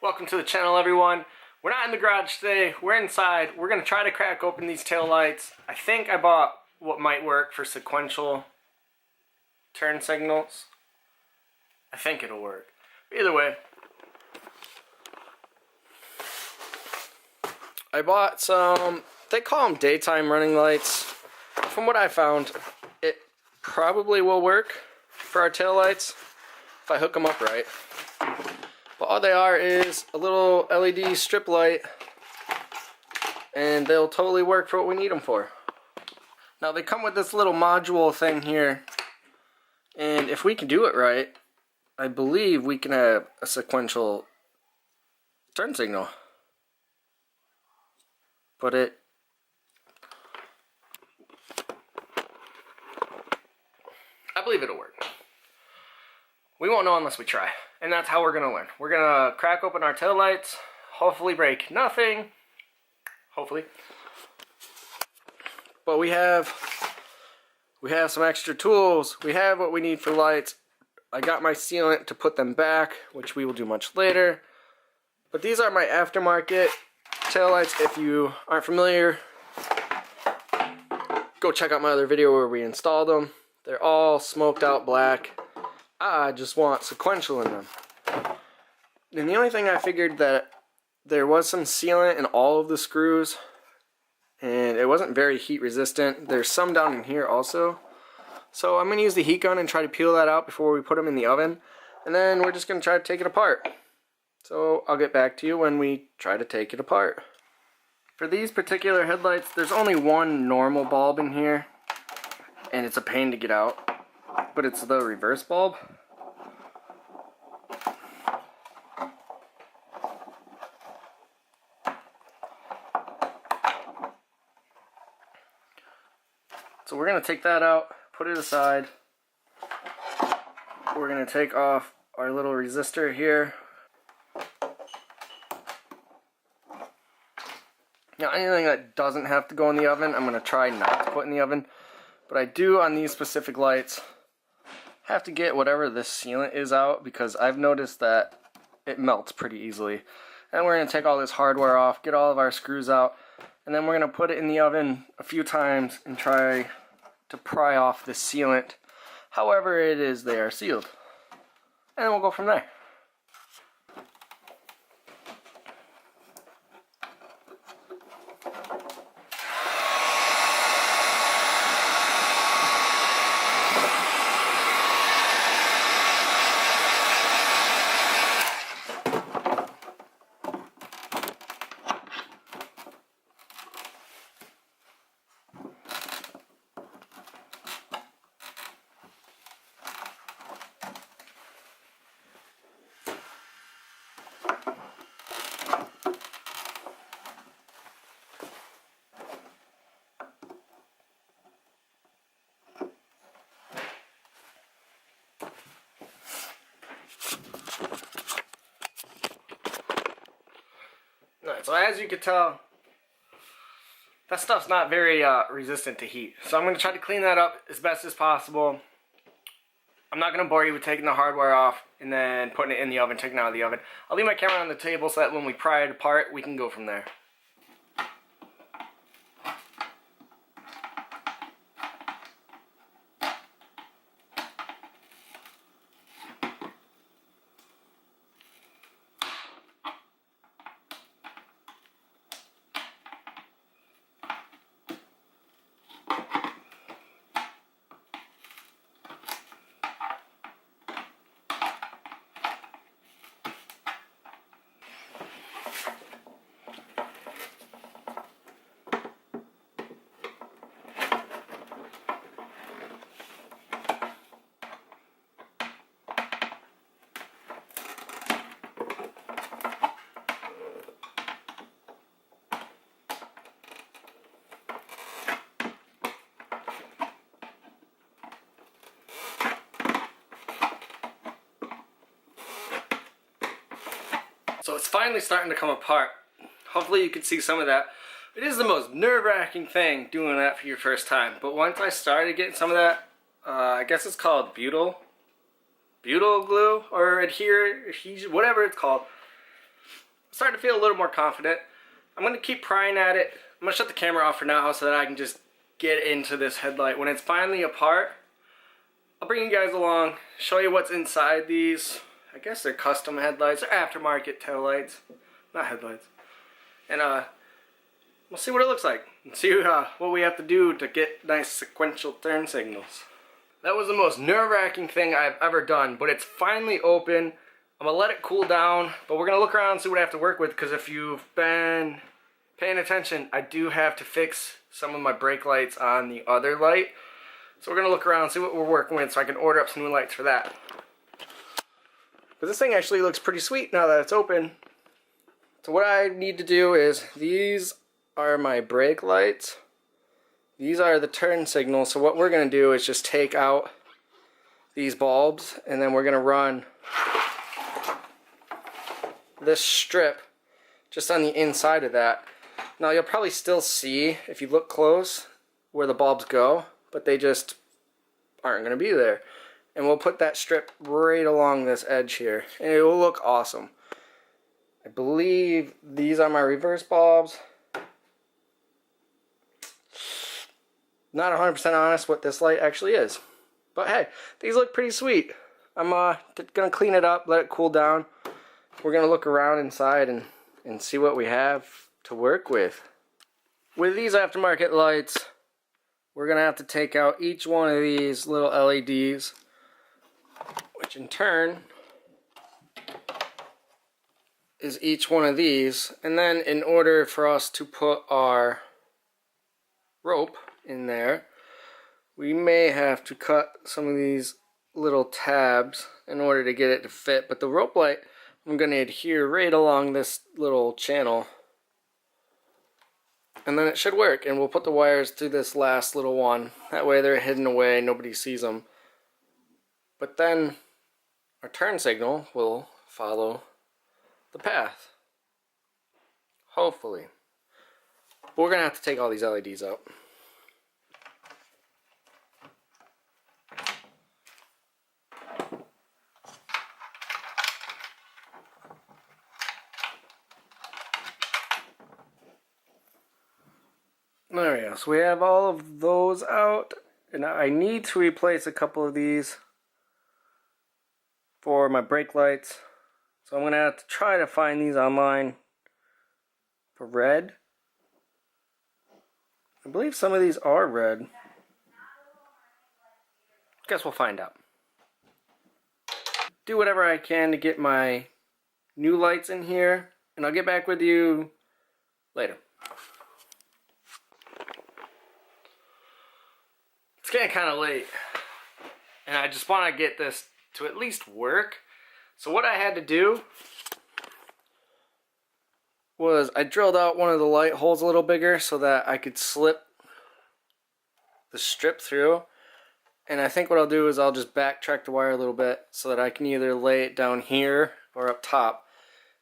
Welcome to the channel, everyone. We're not in the garage today, we're inside. We're gonna try to crack open these taillights. I think I bought what might work for sequential turn signals. I think it'll work. Either way, I bought some, they call them daytime running lights. From what I found, it probably will work for our taillights if I hook them up right. But all they are is a little LED strip light, and they'll totally work for what we need them for. Now they come with this little module thing here, and if we can do it right, I believe we can have a sequential turn signal. But I believe it'll work. We won't know unless we try. And that's how we're going to learn. We're going to crack open our taillights, hopefully break nothing. Hopefully. But we have some extra tools. We have what we need for lights. I got my sealant to put them back, which we will do much later. But these are my aftermarket taillights. If you aren't familiar, go check out my other video where we installed them. They're all smoked out black. I just want sequential in them. And the only thing I figured that there was some sealant in all of the screws, and it wasn't very heat resistant. There's some down in here also. So I'm going to use the heat gun and try to peel that out before we put them in the oven. And then we're just going to try to take it apart. So I'll get back to you when we try to take it apart. For these particular headlights, there's only one normal bulb in here, and it's a pain to get out. But it's the reverse bulb. So we're going to take that out, put it aside. We're going to take off our little resistor here. Now anything that doesn't have to go in the oven, I'm going to try not to put in the oven. But I do on these specific lights have to get whatever this sealant is out, because I've noticed that it melts pretty easily. And we're going to take all this hardware off, get all of our screws out, and then we're going to put it in the oven a few times and try to pry off the sealant however it is they are sealed. And then we'll go from there. Alright, so as you can tell, that stuff's not very resistant to heat. So I'm going to try to clean that up as best as possible. I'm not going to bore you with taking the hardware off and then putting it in the oven, taking it out of the oven. I'll leave my camera on the table so that when we pry it apart, we can go from there. So it's finally starting to come apart. Hopefully you can see some of that. It is the most nerve-wracking thing doing that for your first time. But once I started getting some of that, I guess it's called butyl glue or adhesion, whatever it's called. starting to feel a little more confident. I'm going to keep prying at it. I'm going to shut the camera off for now so that I can just get into this headlight. When it's finally apart, I'll bring you guys along, show you what's inside these. I guess they're custom headlights. They're aftermarket taillights, not headlights. And we'll see what it looks like and see what we have to do to get nice sequential turn signals. That was the most nerve-wracking thing I've ever done, but it's finally open. I'm gonna let it cool down, but we're gonna look around and see what I have to work with, because if you've been paying attention, I do have to fix some of my brake lights on the other light. So we're gonna look around and see what we're working with so I can order up some new lights for that. But this thing actually looks pretty sweet now that it's open. So what I need to do is, these are my brake lights. These are the turn signals. So what we're going to do is just take out these bulbs, and then we're going to run this strip just on the inside of that. Now you'll probably still see, if you look close, where the bulbs go, but they just aren't going to be there. And we'll put that strip right along this edge here, and it will look awesome. I believe these are my reverse bulbs. Not 100% honest what this light actually is. But hey, these look pretty sweet. I'm gonna clean it up, let it cool down. We're gonna look around inside and see what we have to work with. With these aftermarket lights, we're gonna have to take out each one of these little LEDs, which in turn is each one of these. And then in order for us to put our rope in there, we may have to cut some of these little tabs in order to get it to fit. But the rope light, I'm going to adhere right along this little channel, and then it should work. And we'll put the wires through this last little one. That way they're hidden away, nobody sees them. But then our turn signal will follow the path, hopefully. But we're gonna have to take all these LEDs out. There we go. So we have all of those out, and I need to replace a couple of these for my brake lights. So I'm going to have to try to find these online for red. I believe some of these are red. Guess we'll find out. Do whatever I can to get my new lights in here, and I'll get back with you later. It's getting kind of late, and I just want to get this to at least work. So what I had to do was I drilled out one of the light holes a little bigger so that I could slip the strip through. And I think what I'll do is I'll just backtrack the wire a little bit so that I can either lay it down here or up top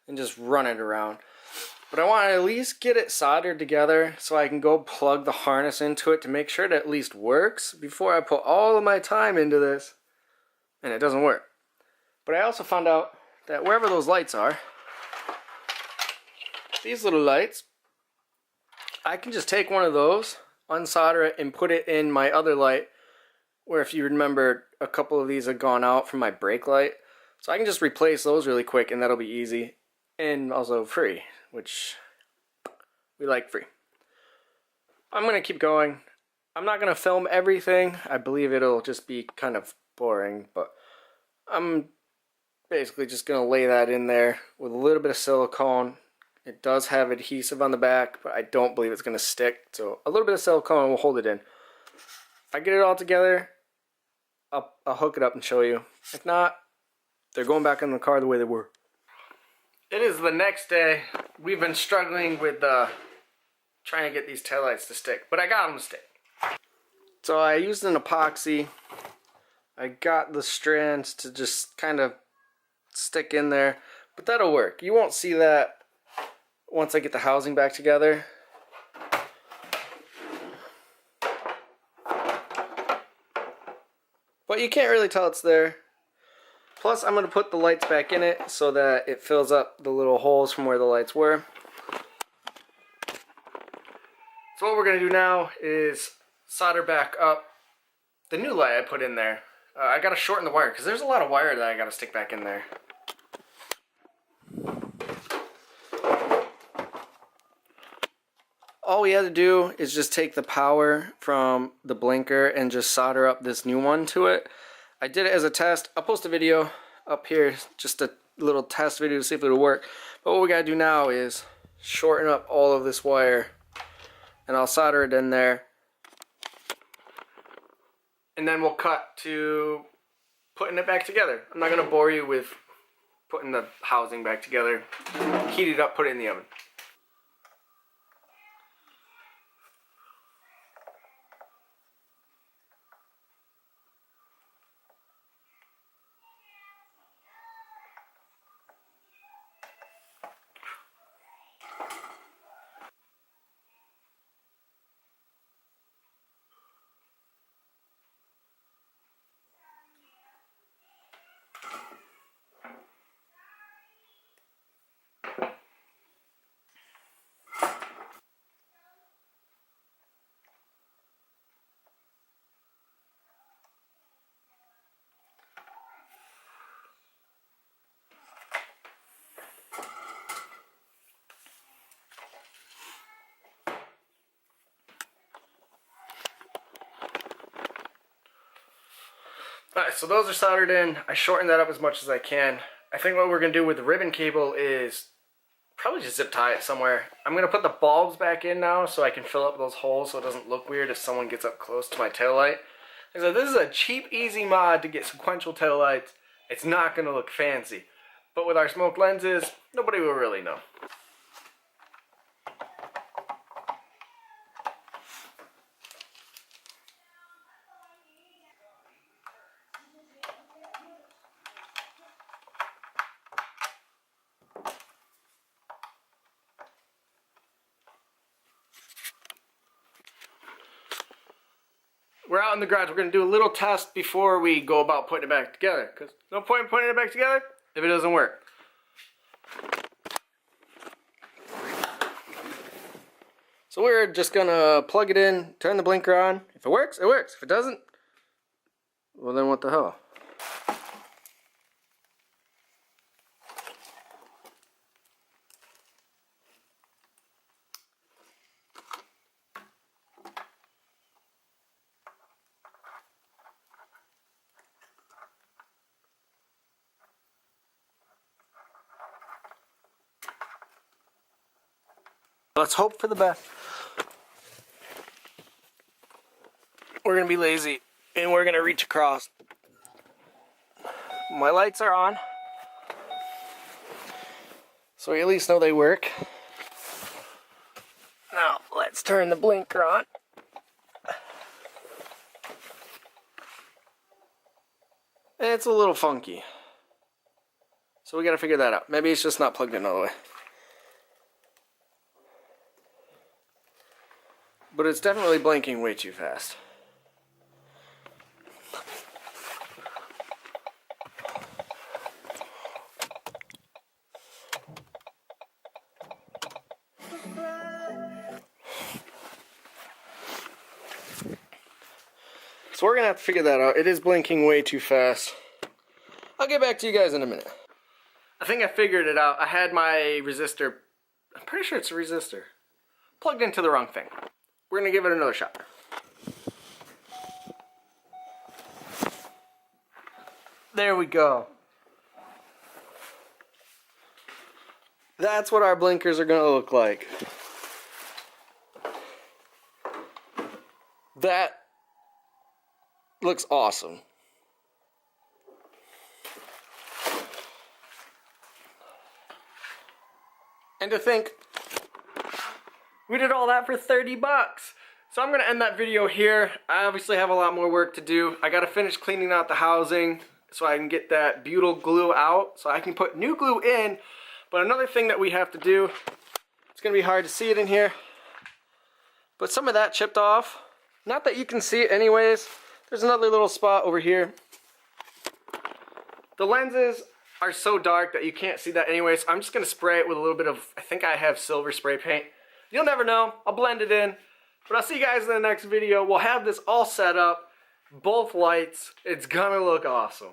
and just run it around. But I want to at least get it soldered together so I can go plug the harness into it to make sure it at least works before I put all of my time into this and it doesn't work. But I also found out that wherever those lights are, these little lights, I can just take one of those, unsolder it, and put it in my other light, where if you remember, a couple of these have gone out from my brake light. So I can just replace those really quick, and that'll be easy. And also free, which we like free. I'm going to keep going. I'm not going to film everything. I believe it'll just be kind of boring, but I'm basically just going to lay that in there with a little bit of silicone. It does have adhesive on the back, but I don't believe it's going to stick. So a little bit of silicone will hold it in. If I get it all together, I'll hook it up and show you. If not, they're going back in the car the way they were. It is the next day. We've been struggling with trying to get these taillights to stick, but I got them to stick. So I used an epoxy. I got the strands to just kind of stick in there, but that'll work. You won't see that once I get the housing back together. But you can't really tell it's there. Plus, I'm going to put the lights back in it so that it fills up the little holes from where the lights were. So what we're going to do now is solder back up the new light I put in there. I got to shorten the wire because there's a lot of wire that I got to stick back in there. All we had to do is just take the power from the blinker and just solder up this new one to it. I did it as a test. I'll post a video up here, just a little test video to see if it'll work. But what we gotta do now is shorten up all of this wire, and I'll solder it in there. And then we'll cut to putting it back together. I'm not gonna bore you with putting the housing back together. Heat it up, put it in the oven. Alright, so those are soldered in. I shortened that up as much as I can. I think what we're going to do with the ribbon cable is probably just zip tie it somewhere. I'm going to put the bulbs back in now so I can fill up those holes so it doesn't look weird if someone gets up close to my taillight. So this is a cheap, easy mod to get sequential taillights. It's not going to look fancy. But with our smoke lenses, nobody will really know. We're out in the garage. We're going to do a little test before we go about putting it back together. Because no point in putting it back together if it doesn't work. So we're just going to plug it in, turn the blinker on. If it works, it works. If it doesn't, well then what the hell. Let's hope for the best. We're going to be lazy and we're going to reach across. My lights are on, so we at least know they work. Now let's turn the blinker on. It's a little funky, so we got to figure that out. Maybe it's just not plugged in all the way. But it's definitely blinking way too fast. So we're going to have to figure that out. It is blinking way too fast. I'll get back to you guys in a minute. I think I figured it out. I had my resistor, I'm pretty sure it's a resistor, plugged into the wrong thing. We're going to give it another shot. There we go. That's what our blinkers are going to look like. That looks awesome. And to think, we did all that for 30 bucks. So I'm going to end that video here. I obviously have a lot more work to do. I got to finish cleaning out the housing so I can get that butyl glue out so I can put new glue in. But another thing that we have to do, it's going to be hard to see it in here, but some of that chipped off. Not that you can see it anyways. There's another little spot over here. The lenses are so dark that you can't see that anyway, so I'm just going to spray it with a little bit of, I think I have silver spray paint. You'll never know. I'll blend it in. But I'll see you guys in the next video. We'll have this all set up. Both lights. It's gonna look awesome.